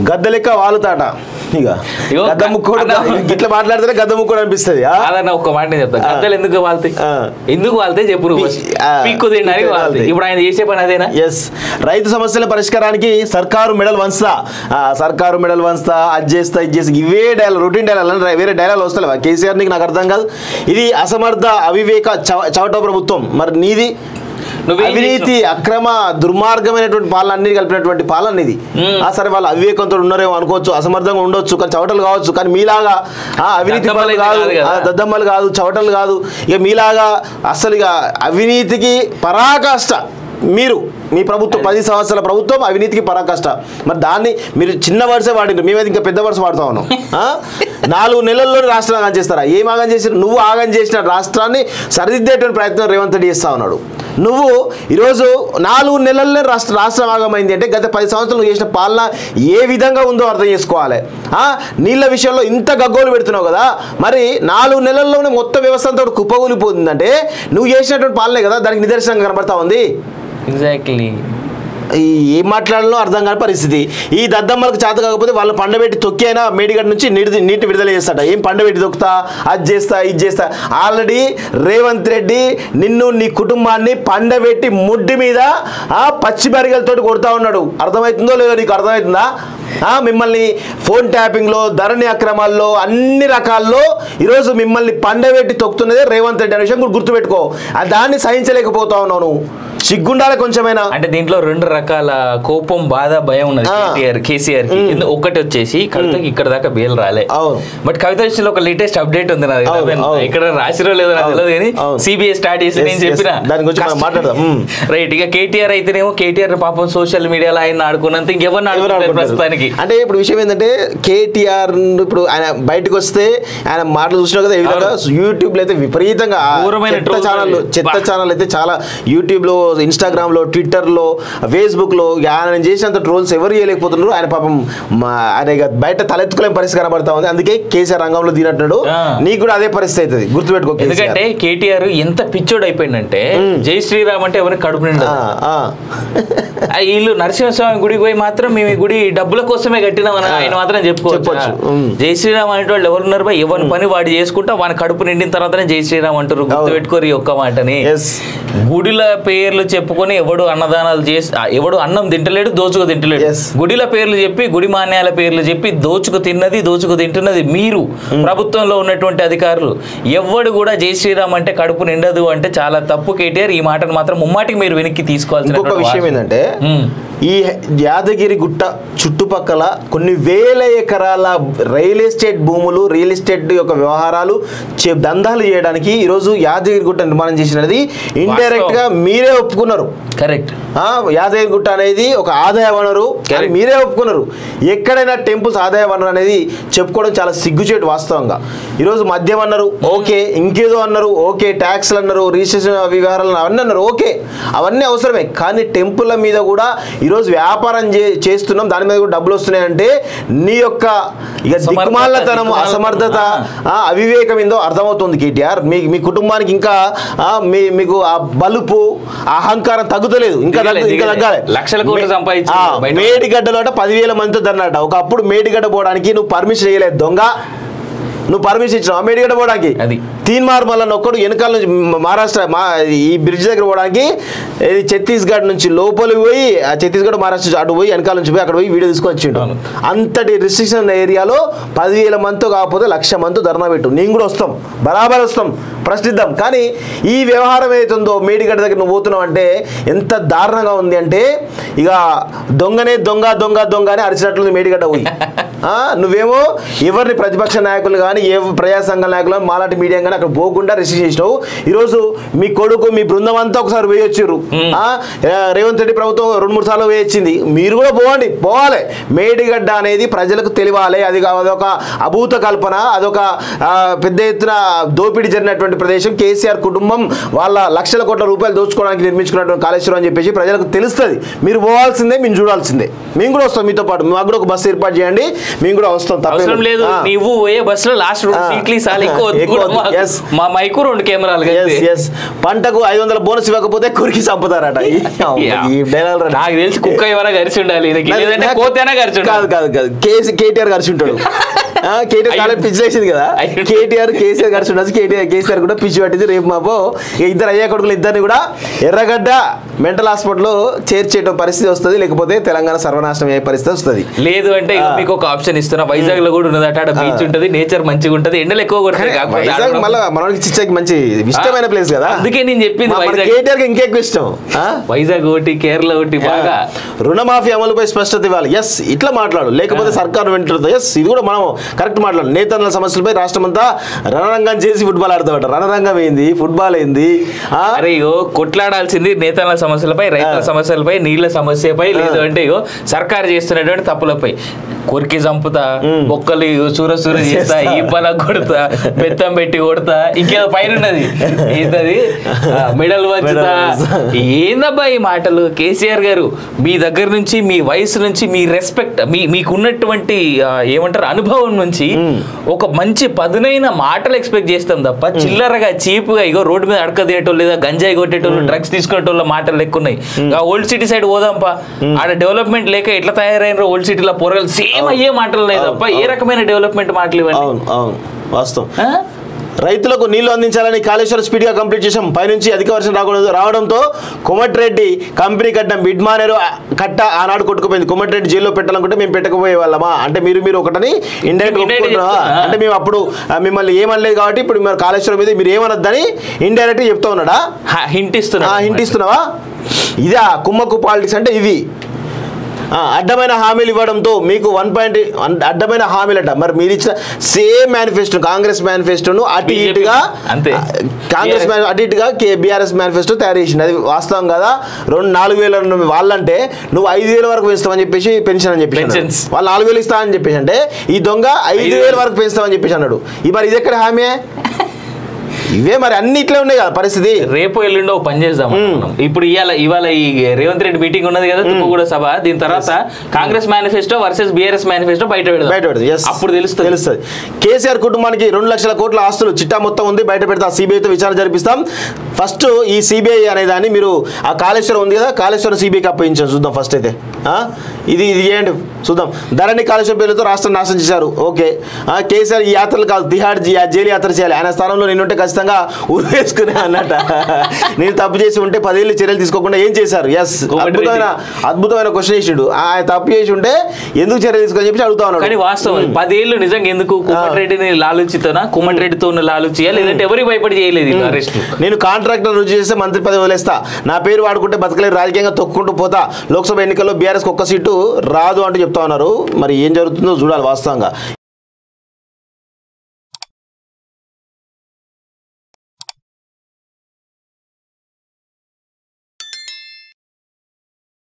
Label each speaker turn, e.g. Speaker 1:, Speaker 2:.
Speaker 1: గద్ద లెక్క వాలుతాట ఇక గద్ద ముక్కోడు ఇట్లా మాట్లాడితేనే గద్ద ముక్కోడు అనిపిస్తుంది.
Speaker 2: అదన్న ఒక్క మాట చెప్తా, గద్దలు ఎందుకు వాళ్తాయి, ఎందుకు వాళ్తాయి చెప్పు. పీక్కు తినడానికి వాళ్తాయి. ఇప్పుడు ఆయన చేసే పని అదేనా?
Speaker 1: ఎస్, రైతు సమస్యల పరిష్కారానికి సర్కారు మెడల్ వంచుతా, సర్కారు మెడల్ వంచుతా, అది చేస్తా ఇది చేస్తా, ఇవే డైలాగ్, రొటీన్ డైలాగ్, వేరే డైలాగ్ వస్తలేవా కేసీఆర్? నీకు నాకు అర్థం కాదు. ఇది అసమర్థ అవివేక చవట ప్రభుత్వం. మరి నీది అవినీతి అక్రమ దుర్మార్గమైనటువంటి పాలన అన్ని కలిపినటువంటి పాలన ఇది. సరే వాళ్ళు అవివేకంతో ఉన్నారేమో అనుకోవచ్చు, అసమర్థంగా ఉండొచ్చు, కానీ చవటలు కావచ్చు. కానీ మీలాగా అవినీతి పనులు కాదు, దద్దమ్మలు కాదు, చవటలు కాదు. ఇక మీలాగా అసలు ఇక అవినీతికి పరాకాష్ట మీరు. మీ ప్రభుత్వం 10 సంవత్సరాల ప్రభుత్వం అవినీతికి పరాకాష్ట. మరి దాన్ని మీరు చిన్న వర్షే వాడినారు, మేమైతే ఇంకా పెద్ద వర్ష వాడుతా ఉన్నాం. 4 నెలల్లోనే రాష్ట్రం ఆగం చేస్తారా? ఏం ఆగం చేసారు? నువ్వు ఆగం చేసిన రాష్ట్రాన్ని సరిదిద్దేటువంటి ప్రయత్నం రేవంత్ రెడ్డి చేస్తా ఉన్నాడు. నువ్వు ఈరోజు 4 నెలల్లోనే రాష్ట్రం ఆగమైంది అంటే గత 10 సంవత్సరాలు నువ్వు చేసిన పాలన ఏ విధంగా ఉందో అర్థం చేసుకోవాలి. నీళ్ళ విషయంలో ఇంత గగ్గోలు పెడుతున్నావు కదా, మరి 4 నెలల్లోనే మొత్తం వ్యవస్థ అంతా కుప్పగూలిపోతుందంటే నువ్వు చేసినటువంటి పాలనే కదా దానికి నిదర్శనంగా కనబడతా ఉంది.
Speaker 2: ఎగ్జాక్ట్లీ.
Speaker 1: ఏం మాట్లాడాలో అర్థం కాని పరిస్థితి. ఈ దద్దమ్మలకు చేత కాకపోతే వాళ్ళు పండబెట్టి తొక్కి అయినా మేడిగడ్డ నుంచి నీటి విడుదల చేస్తాడ. ఏం పండబెట్టి తొక్కుతా, అది చేస్తా ఇది చేస్తా. ఆల్రెడీ రేవంత్ రెడ్డి నిన్ను నీ కుటుంబాన్ని పండబెట్టి ముడ్డి మీద పచ్చి బరిగలతోటి కొడతా ఉన్నాడు. అర్థమవుతుందో లేదో నీకు? అర్థమవుతుందా? మిమ్మల్ని ఫోన్ ట్యాపింగ్లో, ధరణి అక్రమాల్లో, అన్ని రకాల్లో ఈరోజు మిమ్మల్ని పండబెట్టి తొక్కుతున్నదే రేవంత్ రెడ్డి అనే విషయం గుర్తుపెట్టుకో. దాన్ని సహించలేకపోతా ఉన్నావు నువ్వు. సిగ్గుండాలి కొంచెమైనా.
Speaker 2: అంటే దీంట్లో 2 రకాల కోపం, బాధ, భయం ఉన్నది కేసీఆర్ కి. ఒకటి వచ్చేసి కవితకి ఇక్కడ దాకా బెయిల్ రాలే. బట్ కవిత విషయంలో ఒక లేటెస్ట్ అప్డేట్ ఉంది నాది, ఇక్కడ రాసిరో లేదో నాకు తెలియదు కానీ సిబిఐ స్టార్ట్ చేసి నేను చెప్పిన
Speaker 1: దాని గురించి మాట్లాడదాం.
Speaker 2: రైట్. ఇక కేటీఆర్ అయితేనేమో కేటీఆర్ పాపం సోషల్ మీడియాలో ఆయన ఆడుకున్నంత ఇంకెవరిని ఆడుకున్నారు ప్రస్తుతానికి.
Speaker 1: అంటే ఇప్పుడు విషయం ఏంటంటే కేటీఆర్ ఇప్పుడు ఆయన బయటకు వస్తే ఆయన మాటలు చూసినా కదా, ఏ విధంగా యూట్యూబ్ లో అయితే విపరీతంగా చెత్త ఛానల్ అయితే చాలా, యూట్యూబ్ లో, ఇన్స్టాగ్రామ్ లో, ట్విట్టర్ లో, ఫేస్బుక్ లో ఆయన చేసినంత ట్రోల్స్ ఎవరు చేయలేకపోతున్నారు. ఆయన పాపం ఆయన బయట తలెత్తుకోలేని పరిస్థితి కనబడతా ఉంది. అందుకే కేసీఆర్ రంగంలో దిగినట్టు నీకు కూడా అదే పరిస్థితి అవుతుంది, గుర్తుపెట్టుకో.
Speaker 2: ఎందుకంటే కేటీఆర్ ఎంత పిచ్చోడు అయిపోయిందంటే జై శ్రీరామ్ అంటే ఎవరికి కడుపు నిండా. వీళ్ళు నరసింహస్వామి గుడికి పోయి మాత్రం మేము ఈ గుడి డబ్బుల కోసమే కట్టినామని ఆయన మాత్రం చెప్పుకోవచ్చు. జై శ్రీరామ్ అనేటోళ్ళు ఎవరున్నారు? ఎవరి పని వాడు చేసుకుంటా వాని కడుపు నిండిన తర్వాతనే జై శ్రీరామ్ అంటారు. గుర్తుపెట్టుకోరు ఈ ఒక్క మాటని. గుడిల పేర్లు చెప్పుకొని ఎవడు అన్నదానాలు చేసి ఎవడు అన్నం తింటలేడు, దోచుకు తింటలేడు. గుడిల పేర్లు చెప్పి, గుడి మాన్యాల పేర్లు చెప్పి దోచుకు తిన్నది, దోచుకు తింటున్నది మీరు, ప్రభుత్వంలో ఉన్నటువంటి అధికారులు. ఎవడు కూడా జై శ్రీరామ్ అంటే కడుపు నిండదు అంటే చాలా తప్పు కేటీఆర్. ఈ మాటను మాత్రం ముమ్మాటికి మీరు వెనక్కి తీసుకోవాల్సిన
Speaker 1: విషయం ఏంటంటే ఈ యాదగిరి గుట్ట చుట్టుపక్కల కొన్ని వేల ఎకరాల రియల్ ఎస్టేట్ భూములు, రియల్ ఎస్టేట్ యొక్క వ్యవహారాలు దందాలు చేయడానికి ఈరోజు యాదగిరి గుట్ట నిర్మాణం చేసినది ఇండైరెక్ట్ గా మీరే ఒప్పుకున్నారు.
Speaker 2: కరెక్ట్.
Speaker 1: యాదగిరి గుట్ట అనేది ఒక ఆదాయ వనరు, మీరే ఒప్పుకున్నారు. ఎక్కడైనా టెంపుల్స్ ఆదాయ వనరు అనేది చెప్పుకోవడం చాలా సిగ్గుచేటు వాస్తవంగా. ఈరోజు మద్యం అన్నారు, ఓకే, ఇంకేదో అన్నారు, ఓకే, ట్యాక్స్లు అన్నారు, రిజిస్ట్రేషన్ వ్యవహారాలు అవన్నీ అన్నారు, ఓకే, అవన్నీ అవసరమే. కానీ టెంపుల్ల మీద కూడా ఈరోజు వ్యాపారం చేస్తున్నాం, దాని మీద కూడా డబ్బులు వస్తున్నాయంటే నీ యొక్క ఇక దిక్కుమాలతనం, అసమర్థత, అవివేకం ఏందో అర్థమవుతుంది కేటీఆర్. మీ కుటుంబానికి ఇంకా మీకు ఆ బలుపు, అహంకారం తగ్గుతలేదు, ఇంకా తగ్గాలి.
Speaker 2: లక్షల కోట్లు సంపాదించి
Speaker 1: మేడిగడ్డలో 10,000 మందితో ధర్నాట. ఒకప్పుడు మేడిగడ్డ పోవడానికి నువ్వు పర్మిషన్ చేయలేదు దొంగ, నువ్వు పర్మిషన్ ఇచ్చినావు మేడిగడ్డ పోవడానికి. తీన్మార్ మళ్ళీ ఒక్కడు వెనకాల నుంచి మహారాష్ట్ర ఈ బ్రిడ్జ్ దగ్గర పోవడానికి ఛత్తీస్గఢ్ నుంచి లోపలికి పోయి, ఆ ఛత్తీస్గఢ్ మహారాష్ట్ర అటు పోయి వెనకాల నుంచి పోయి అక్కడ పోయి వీడియో తీసుకొని వచ్చిండు. అంతటి రిస్ట్రిక్షన్ ఏరియాలో 10,000 మందితో కాకపోతే 1,00,000 మందితో ధర్నా పెట్టు. నేను కూడా వస్తాం, బరాబర్ వస్తాం, ప్రశ్నిద్దాం. కానీ ఈ వ్యవహారం ఏదైతుందో మేడిగడ్డ దగ్గర నువ్వు పోతున్నావు అంటే ఎంత దారుణంగా ఉంది అంటే ఇక దొంగనే దొంగ దొంగ దొంగ అని అరిచినట్లుంది మేడిగడ్డ పోయి. నువ్వేమో ఎవరిని ప్రతిపక్ష నాయకులు కానీ ఏ ప్రజా సంఘ నాయకులు మాలాంటి మీడియా కానీ అక్కడ పోకుండా రిస్ట్రిక్ట్ చేసినావు. ఈరోజు మీ కొడుకు, మీ బృందం అంతా ఒకసారి వేయొచ్చారు. రేవంత్ రెడ్డి ప్రభుత్వం 2-3 సార్లు వేయొచ్చింది. మీరు కూడా పోవాలి. మేడిగడ్డ అనేది ప్రజలకు తెలియాలి. అదొక అభూత కల్పన, అదొక పెద్ద ఎత్తున దోపిడీ జరిగినటువంటి ప్రదేశం. కేసీఆర్ కుటుంబం వాళ్ళ లక్షల కోట్ల రూపాయలు దోచుకోవడానికి నిర్మించుకున్నటువంటి కాళేశ్వరం అని చెప్పేసి ప్రజలకు తెలుస్తుంది. మీరు పోవాల్సిందే, మేము చూడాల్సిందే. మేము కూడా వస్తాం మీతో పాటు. మాకు కూడా ఒక బస్సు ఏర్పాటు చేయండి, మేము కూడా వస్తాం,
Speaker 2: అవసరం లేదు. నీవు పోయే బస్ లో లాస్ట్ 2 సీట్లు సార్లు ఎక్కువ, మా మైకు 2 కెమెరాలు.
Speaker 1: పంటకు 500 బోనస్ ఇవ్వకపోతే కురికి చంపుతారట.
Speaker 2: నాకు తెలిసి కుక్క ఎవరైనా గరిచి ఉండాలి, కోతేనా గరిచి
Speaker 1: కాదు కాదు కాదు, కేటీఆర్ గరిచి ఉంటాడు. కేటీఆర్ కాలేజ్ పిచ్చి వేసింది కదా, కేసీఆర్ గడిచి ఉండొచ్చు. కేసీఆర్ కూడా పిచ్చి పట్టింది. రేపు మాపో ఇద్దరు అయ్యా కొడుకులు ఇద్దరిని కూడా ఎర్రగడ్డ మెంటల్ హాస్పిటల్లో చేర్చేట పరిస్థితి వస్తుంది, లేకపోతే తెలంగాణ సర్వనాశనం అయ్యే పరిస్థితి వస్తుంది.
Speaker 2: లేదు అంటే మీకు ఒక ఆప్షన్ ఇస్తున్నా, వైజాగ్ లో కూడా ఉన్నదట, అక్కడ బీచ్ ఉంటుంది, నేచర్ మంచిగా ఉంటుంది, ఎండలు ఎక్కువ కొడతాయి.
Speaker 1: వైజాగ్ మళ్ళీ మనకి చిచ్చాకి మంచి ఇష్టమైన ప్లేస్ కదా,
Speaker 2: అందుకే నేను చెప్పింది
Speaker 1: కేటీఆర్ ఇంకెక్కువ ఇష్టం.
Speaker 2: వైజాగ్ ఒకటి, కేరళ ఒకటి. బాగా
Speaker 1: రుణమాఫీ అమలుపై స్పష్టత ఇవ్వాలి. ఎస్ ఇట్లా మాట్లాడు, లేకపోతే సర్కారు వెంటనే ఎస్ ఇది కూడా మనం కరెక్ట్ మాట్లాడు. నేతన్నల సమస్యలపై రాష్ట్రం అంతా రణరంగం చేసి ఫుట్బాల్ ఆడతామట. రణరంగం ఏంది, ఫుట్బాల్ ఏంది?
Speaker 2: అరే కొట్లాడాల్సింది నేతన్నల సమస్యలపై, రైతుల సమస్యలపై, నీళ్ల సమస్యపై, లేదు అంటే సర్కారు చేస్తున్నటువంటి తప్పులపై. కొరికి చంపుతా, బొక్కలు చూర చేస్తా, ఈ పల కొడతా, బెత్తం పెట్టి కొడతా, ఇంకేదో పైన ఉన్నది ఏంటది మెడల్ వచ్చుతా. ఏందబ్బా ఈ మాటలు? కేసీఆర్ గారు మీ దగ్గర నుంచి, మీ వయసు నుంచి, మీ రెస్పెక్ట్, మీకున్నటువంటి ఏమంటారు అనుభవం నుంచి ఒక మంచి పదునైన మాటలు ఎక్స్పెక్ట్ చేస్తాం తప్ప చిల్లరగా చీప్గా ఇగో రోడ్డు మీద అడక తినేటోళ్ళు, లేదా గంజాయి కొట్టేటోళ్ళు, డ్రగ్స్ తీసుకునేటోళ్ళ మాటలు ఎక్కున్నాయి. ఓల్డ్ సిటీ సైడ్ పోదాంపా, ఆడ డెవలప్మెంట్ లేక ఎట్లా తయారైన ఓల్డ్ సిటీలో పోరగాళ్ళు సేమ్ అయ్యే మాటలు లేదు తప్ప ఏ రకమైన డెవలప్మెంట్ మాటలు ఇవ్వండి.
Speaker 1: వాస్తవం. రైతులకు నీళ్లు అందించాలని కాళేశ్వరం స్పీడ్గా కంప్లీట్ చేసాం. పైనుంచి అధిక వర్షం రావడంతో కోమటిరెడ్డి కంపెనీ కట్టిన మిడ్ మానేరు కట్ట ఆనాడు కొట్టుకుపోయింది. కోమటిరెడ్డి జైల్లో పెట్టాలనుకుంటే మేము పెట్టకపోయే వాళ్ళమా అంటే మీరు ఒకటని ఇండైరెక్ట్ ఒప్పుకుంటున్నావా అంటే మేము అప్పుడు మిమ్మల్ని ఏమనలేదు కాబట్టి ఇప్పుడు మీరు కాళేశ్వరం మీద మీరు ఏమనొద్దని ఇండైరెక్ట్గా చెప్తా ఉన్నాడా? హింట్ ఇస్తున్నావా? ఇదా కుమ్మక్కు పాలిటిక్స్ అంటే ఇది. అడ్డమైన హామీలు ఇవ్వడంతో మీకు 1 అడ్డమైన హామీలట. మరి మీరు ఇచ్చిన సేమ్ మేనిఫెస్టో, కాంగ్రెస్ మేనిఫెస్టోను అటు ఇటుగా కాంగ్రెస్ అటు ఇటుగా బీఆర్ఎస్ మేనిఫెస్టో తయారు చేసింది. అది వాస్తవం కదా. 4,000 వాళ్ళంటే నువ్వు 5,000 వరకు పెంచుతామని చెప్పేసి పెన్షన్ అని చెప్పేసి, వాళ్ళు 4,000 ఇస్తామని చెప్పేసి అంటే ఈ దొంగ 5,000 వరకు పెంచుతామని చెప్పేసి అన్నాడు. మరి ఇది ఎక్కడ హామీ? ఇవే మరి అన్ని ఇట్లా ఉన్నాయి కదా పరిస్థితి.
Speaker 2: రేపు ఎల్లుండో పని చేద్దాం. ఇప్పుడు ఇవాళ ఈ రేవంత్ రెడ్డి మీటింగ్ ఉన్నది కదా, తుమ్మగూడ సభ. దీని తర్వాత Congress manifesto versus BRS manifesto బయట పెడతాం. అప్పుడు తెలుస్తుంది. కేసీఆర్ కుటుంబానికి 2 లక్షల కోట్ల ఆస్తులు చిట్టా మొత్తం ఉంది, బయట పెడతా. సిబిఐతో విచారణ జరిపిస్తాం. ఫస్ట్ ఈ సిబిఐ అనేదాన్ని మీరు ఆ కాళేశ్వరం ఉంది కదా, కాళేశ్వరం సిబిఐకి అప్పగించాం. చూద్దాం ఫస్ట్ అయితే ఇది చేయండి చూద్దాం. ధరణి కాళేశ్వరం పేరుతో రాష్ట్రం నాశనం చేశారు. ఓకే, కేసీఆర్ ఈ యాత్రలు కాదు, తిహాడ్ జైలు యాత్ర చేయాలి. ఆయన స్థానంలో నేనుంటే ఖచ్చితంగా ఊరేసుకునే అన్నట్ట. నేను తప్పు చేసి ఉంటే 10 ఏళ్ళు చర్యలు తీసుకోకుండా ఏం చేశారు? ఎస్, అద్భుతమైన క్వశ్చన్ వేసిండు. ఆయన తప్పు చేసి ఉంటే ఎందుకు చర్యలు తీసుకొని చెప్పి అడుగుతా ఉన్నాడు. కానీ వాస్తవం 10 ఏళ్ళు నిజంగా ఎందుకు కోమటిరెడ్డిని లాలుచితోనా, కోమటిరెడ్డితో లాలుచియా, లేదంటే ఎవరికి భయపడి చేయలేదు అరెస్ట్? నేను కాంట్రాక్టర్ రుజువు చేస్తే మంత్రి పదవి వదిలేస్తా, నా పేరు వాడుకుంటే బతకలేదు, రాజకీయంగా తొక్కుంటూ పోతా, లోక్సభ ఎన్నికల్లో బీఆర్ఎస్ ఒక్క సీటు రాదు అంటూ చెప్తా ఉన్నారు. మరి ఏం జరుగుతుందో చూడాలి వాస్తవంగా.